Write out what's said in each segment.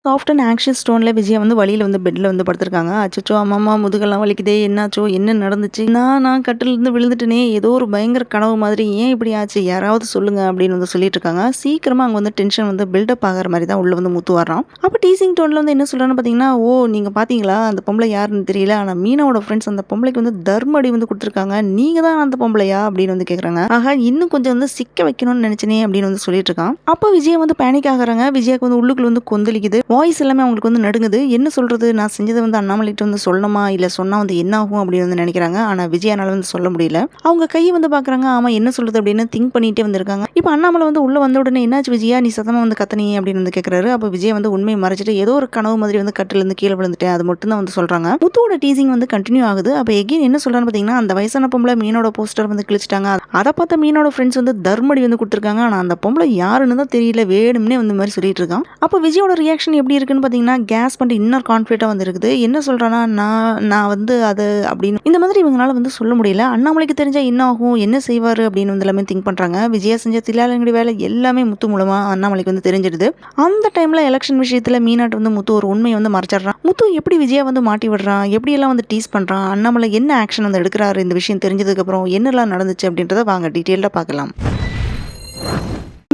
Soft and anxious டோன்ல Vijaya வந்து வழியில வந்து பெட்ல வந்து படுத்திருக்காங்க. அச்சச்சோ! அம்மம்மா முதுகெல்லாம் வலிக்குதே! என்னாச்சோ? என்ன நடந்துச்சு? நான் கட்டில்லேருந்து விழுந்துட்டேனே! ஏதோ ஒரு பயங்கர கனவு மாதிரி. ஏன் இப்படி ஆச்சு? யாராவது சொல்லுங்க அப்படின்னு வந்து சொல்லிட்டு இருக்காங்க. சீக்கிரமா அங்க வந்து டென்ஷன் வந்து பில்டப் ஆகுற மாரி தான் உள்ள வந்து முத்து வர்றான். அப்ப டீசிங் டோன்ல வந்து என்ன சொல்றான்னு பார்த்தீங்கன்னா, "ஓ! நீங்க பார்த்தீங்களா? அந்த பொம்பள யாருன்னு தெரியல. ஆனா மீனாவோட ஃப்ரெண்ட்ஸ் அந்த பொம்பளைக்கு வந்து தர்ம அடி வந்து குடுத்துருக்காங்க. நீங்க தான் அந்த பொம்பளையா?" அப்படின்னு வந்து கேட்குறாங்க. ஆஹா! இன்னும் கொஞ்சம் வந்து சிக்க வைக்கணும்னு நினைச்சேனே அப்படின்னு வந்து சொல்லிட்டு இருக்கான். அப்ப விஜயா வந்து பேனிக் ஆகுறாங்க. விஜயாக்கு வந்து உள்ளுக்குள்ள வந்து கொந்தளிக்குது. வாய்ஸ் எல்லாமே அவங்களுக்கு வந்து நடுங்குது. என்ன சொல்றது? நான் செஞ்சத வந்து அண்ணாமலைட்ட வந்து சொல்லணுமா? இல்ல சொன்னா வந்து என்ன ஆகும்? அப்படின்னு வந்து நினைக்கிறாங்க. ஆனா விஜயானால வந்து சொல்ல முடியல. அவங்க கைய வந்து பார்க்குறாங்க. ஆமா என்ன சொல்றது? அப்படின்னு திங்க் பண்ணிட்டே வந்திருக்காங்க. இப்ப அண்ணாமலை வந்து உள்ள வந்த உடனே என்னாச்சு விஜயா? நீ சத்தமா வந்து கத்துனியே அப்படின்னு வந்து கேட்கிறாரு. அப்ப விஜயா வந்து உண்மைய மறைச்சிட்டு ஏதோ ஒரு கனவு மாதிரி வந்து கட்டிலிருந்து கீழ விழுந்துட்டேன். அது மட்டும் தான் வந்து சொல்றாங்க. முத்துவோட டீசிங் வந்து கன்டின்யூ ஆகுது. அப்ப எகைன் என்ன சொல்றான்னு பார்த்தீங்கன்னா, அந்த வயசான பொம்பள மீனோட போஸ்டர் வந்து கிழிச்சிட்டாங்க. அத பார்த்த மீனோட ஃப்ரெண்ட்ஸ் வந்து தர்மடி வந்து குடுத்துருக்காங்க. ஆனா அந்த பொம்பள யாருன்னு தான் தெரியல. வேணும்னே வந்து மாரி சொல்லிட்டு இருக்கான். அப்ப விஜயோட ரியாக்ஷன் எப்படி இருக்குன்னு பார்த்தீங்கன்னா, கேஸ் பண்ணிட்டு இன்னர் கான்ஃபிடென்ட்டா வந்து இருக்குது. என்ன சொல்றான்னா, நான் வந்து அது அப்படின்னு இந்த மாதிரி இவங்கனால வந்து சொல்ல முடியல. அண்ணாமலைக்கு தெரிஞ்சா என்ன ஆகும்? என்ன செய்வாரு? அப்படின்னு வந்து எல்லாமே திங்க் பண்றாங்க. விஜயா செஞ்ச தில்லாலங்கடி வேலை எல்லாமே முத்து மூலமா அண்ணாமலைக்கு வந்து தெரிஞ்சிடுது. அந்த டைம்ல எலக்ஷன் விஷயத்துல மீனாட்ட வந்து முத்து ஒரு உண்மைய வந்து மறைச்சிடுறான். முத்து எப்படி விஜயா வந்து மாட்டி விடுறான்? எப்படியெல்லாம் வந்து டீஸ் பண்றான்? அண்ணாமலை என்ன ஆக்ஷன் வந்து எடுக்கிறாரு? இந்த விஷயம் தெரிஞ்சதுக்கு அப்புறம் என்னலாம் நடந்துச்சு? அப்படின்றத வாங்க டீட்டெயில்டா பார்க்கலாம்.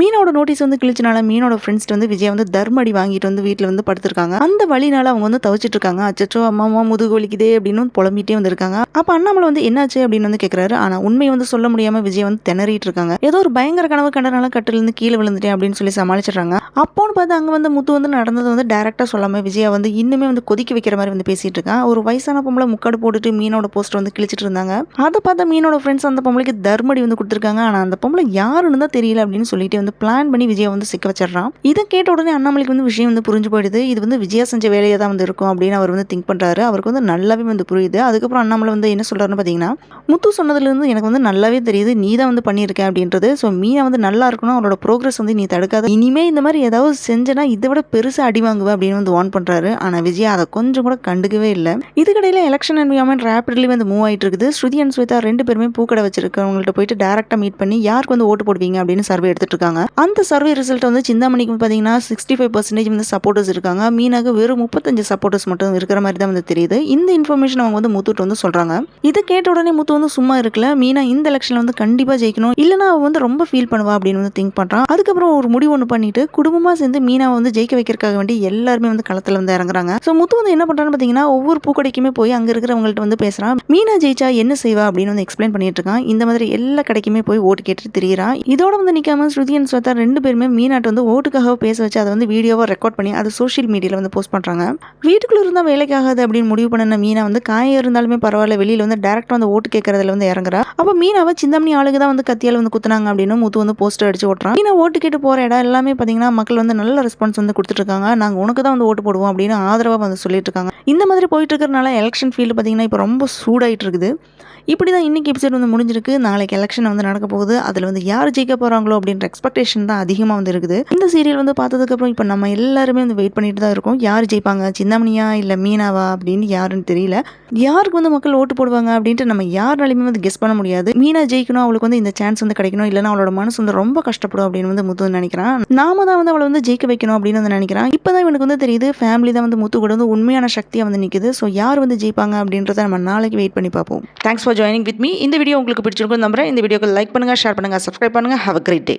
மீனோட நோட்டீஸ் வந்து கிழிச்சனால மீனோட ஃப்ரெண்ட்ஸ் வந்து விஜயா வந்து தர்ம அடி வாங்கிட்டு வந்து வீட்டில் வந்து படுத்திருக்காங்க. அந்த வலினால அவங்க வந்து தவிச்சிட்டு இருக்காங்க. அச்சச்சோ அம்மா முதுகு வலிக்குதே அப்படின்னு புலம்பிட்டே வந்திருக்காங்க. அப்ப அண்ணாமலை வந்து என்னாச்சு அப்படின்னு வந்து கேட்கிறாரு. ஆனா உண்மையை வந்து சொல்ல முடியாம விஜய் வந்து திணறிட்டு இருக்காங்க. ஏதோ ஒரு பயங்கர கனவு கண்டனால கட்டிலிருந்து கீழே விழுந்துட்டேன் அப்படின்னு சொல்லி சமாளிச்சிடுறாங்க. அப்போன்னு பார்த்து அங்க வந்து முத்து வந்து நடந்தது வந்து டைரக்டா சொல்லாம விஜயா வந்து இன்னுமே வந்து கொதிக்க வைக்கிற மாதிரி வந்து பேசிட்டு இருக்கான். ஒரு வயசான பொம்பளை முக்காடு போட்டுட்டு மீனோட போஸ்டர் வந்து கிழிச்சிட்டு இருந்தாங்க. அதை பார்த்த மீனோட ஃப்ரெண்ட்ஸ் அந்த பொம்பளைக்கு தர்மடி வந்து கொடுத்துருக்காங்க. ஆனா அந்த பொம்பளை யாருன்னு தான் தெரியல அப்படின்னு சொல்லிட்டு வந்து பிளான் பண்ணி விஜயா வந்து சிக்க வச்சிடறான். இதை கேட்ட உடனே அண்ணாமலைக்கு வந்து விஷயம் வந்து புரிஞ்சு போயிடுது. இது வந்து விஜயா செஞ்ச வேலையா தான் வந்து இருக்கும் அப்படின்னு அவர் வந்து திங்க் பண்றாரு. அவருக்கு வந்து நல்லாவே வந்து புரியுது. அதுக்கப்புறம் அண்ணாமலை வந்து என்ன சொல்றாருன்னு பாத்தீங்கன்னா, முத்து சொன்னதுல இருந்து எனக்கு வந்து நல்லாவே தெரியுது நீ தான் வந்து பண்ணியிருக்க அப்படின்றது. ஸோ மீனா வந்து நல்லா இருக்கணும், அவரோட ப்ரோக்ரஸ் வந்து நீ தடுக்காத. இனிமே இந்த மாதிரி ஏதாவது செஞ்சனா இதை விட பெருசா அடி வாங்குவ அப்படின்னு வந்து வார்ன் பண்றாரு. ஆனா விஜயா அதை கொஞ்சம் கூட கண்டுக்கவே இல்லை. இதுக்கடையில எலெக்ஷன் என்விரான்மெண்ட் ரேபிட்லி வந்து மூவ் ஆயிட்டு இருக்குது. ஸ்ருதி அண்ட் ஸ்வேதா ரெண்டு பேருமே பூக்கடை வச்சிருக்கவங்கள்ட்ட போயிட்டு டேரக்டா மீட் பண்ணி யாருக்கு வந்து ஓட்டு போடுவீங்க அப்படின்னு சர்வே எடுத்துட்டு இருக்காங்க. அந்த சர்வே ரிசல்ட் வந்து சிந்தாமணிக்கு பார்த்தீங்கன்னா 65% வந்து சப்போர்ட்டர்ஸ் இருக்காங்க. மீனாக வெறும் 35 சப்போர்ட்டர்ஸ் மட்டும் இருக்கிற மாதிரி தான் வந்து தெரியுது. இந்த இன்ஃபர்மேஷன் அவங்க வந்து முத்துட்டு வந்து சொல்றாங்க. இதை கேட்ட உடனே முத்து வந்து சும்மா இருக்கல. மீனா இந்த எலெக்ஷன்ல வந்து கண்டிப்பா ஜெயிக்கணும், இல்லைன்னா அவ வந்து ரொம்ப ஃபீல் பண்ணுவா அப்படின்னு வந்து திங்க் பண்றான். அதுக்கப்புறம் ஒரு முடிவு ஒன்று பண்ணிட்டு குடும்பமா சேர்ந்து மீனாவை வந்து ஜெயிக்க வைக்கிறதுக்காக வேண்டி எல்லாருமே வந்து களத்துல வந்து இறங்குறாங்க. ஸோ முத்து வந்து என்ன பண்றான்னு பார்த்தீங்கன்னா, ஒவ்வொரு பூக்கடைக்குமே போய் அங்க இருக்கிறவங்கள்ட்ட வந்து பேசுறான். மீனா ஜெயிச்சா என்ன செய்வா அப்படின்னு வந்து எக்ஸ்பிளைன் பண்ணிட்டு இருக்கான். இந்த மாதிரி எல்லா கடைக்குமே போய் ஓட்டு கேட்டு திரியிறான். இதோட வந்து நிக்காம ஸ்ருதி அண்ட் ஸ்வேதா ரெண்டு பேருமே மீனாட்ட வந்து ஓட்டுக்காக பேச வச்சு அதை வந்து வீடியோவா ரெக்கார்ட் பண்ணி அதை சோஷியல் மீடியால வந்து போஸ்ட் பண்றாங்க. வீட்டுக்குள்ள இருந்தா வேலைக்கு ஆகாது அப்படின்னு முடிவு பண்ண மீனா வந்து காயம் இருந்தாலுமே பரவாயில்ல வெளியில வந்து டைரக்டா வந்து ஓட்டு கேட்கறதுல வந்து இறங்குறா. அப்ப மீனாவை சிந்தாமணி ஆளுங்க தான் வந்து கத்தியால வந்து குத்துனாங்க அப்படின்னு முத்து வந்து போஸ்டர் அடிச்சு ஓட்டுறான். மீனா ஓட்டு கேட்டு போற இடம் எல்லாமே பாத்தீங்கன்னா மக்கள் வந்து நல்ல ரெஸ்பான்ஸ் வந்து கொடுத்துட்டு இருக்காங்க. நாங்க உனக்கு தான் வந்து ஓட்டு போடுவோம் அப்படின்னு ஆதரவா வந்து சொல்லிட்டு இருக்காங்க. இந்த மாதிரி போயிட்டு இருக்கிறதுனால எலெக்ஷன் ஃபீல்டு பாத்தீங்கன்னா இப்போ ரொம்ப சூடாயிட்டு இருக்குது. இப்படி தான் இன்னைக்கு எபிசோட் வந்து முடிஞ்சிருக்கு. நாளைக்கு எலெக்ஷன் வந்து நடக்க போகுது. அதில் வந்து யார் ஜெயிக்க போகிறாங்களோ அப்படின்ற எக்ஸ்பெக்டேஷன் தான் அதிகமாக வந்து இருக்குது. இந்த சீரியல் வந்து பார்த்ததுக்கப்புறம் இப்போ நம்ம எல்லாருமே வந்து வெயிட் பண்ணிட்டு தான் இருக்கோம். யார் ஜெயிப்பாங்க, சிந்தாமணியா இல்லை மீனாவா அப்படின்னு யாருன்னு தெரியல. யாருக்கு வந்து மக்கள் ஓட்டு போடுவாங்க அப்படின்ட்டு நம்ம யாருனாலுமே வந்து கெஸ் பண்ண முடியாது. மீனா ஜெயிக்கணும், அவளுக்கு வந்து இந்த சான்ஸ் வந்து கிடைக்கணும், இல்லைன்னா அவளோட மனசு வந்து ரொம்ப கஷ்டப்படும் அப்படின்னு வந்து முத்து நினைக்கிறான். நாம தான் வந்து அவளை வந்து ஜெயிக்க வைக்கணும் அப்படின்னு வந்து நினைக்கிறான். இப்போதான் இவனுக்கு வந்து தெரியுது ஃபேமிலி தான் வந்து முத்து கூட வந்து உண்மையான சக்தியாக வந்து நிற்குது. ஸோ யார் வந்து ஜெயிப்பாங்க அப்படின்றத நம்ம நாளைக்கு வெயிட் பண்ணி பார்ப்போம். Thanks for joining with me. இந்த வீடியோ உங்களுக்கு பிடிச்சிருக்கும் நம்புறேன். இந்த வீடியோக்கு லைக் பண்ணுங்க, ஷேர் பண்ணுங்க, சப்ஸ்கிரைப் பண்ணுங்க. Have a great day.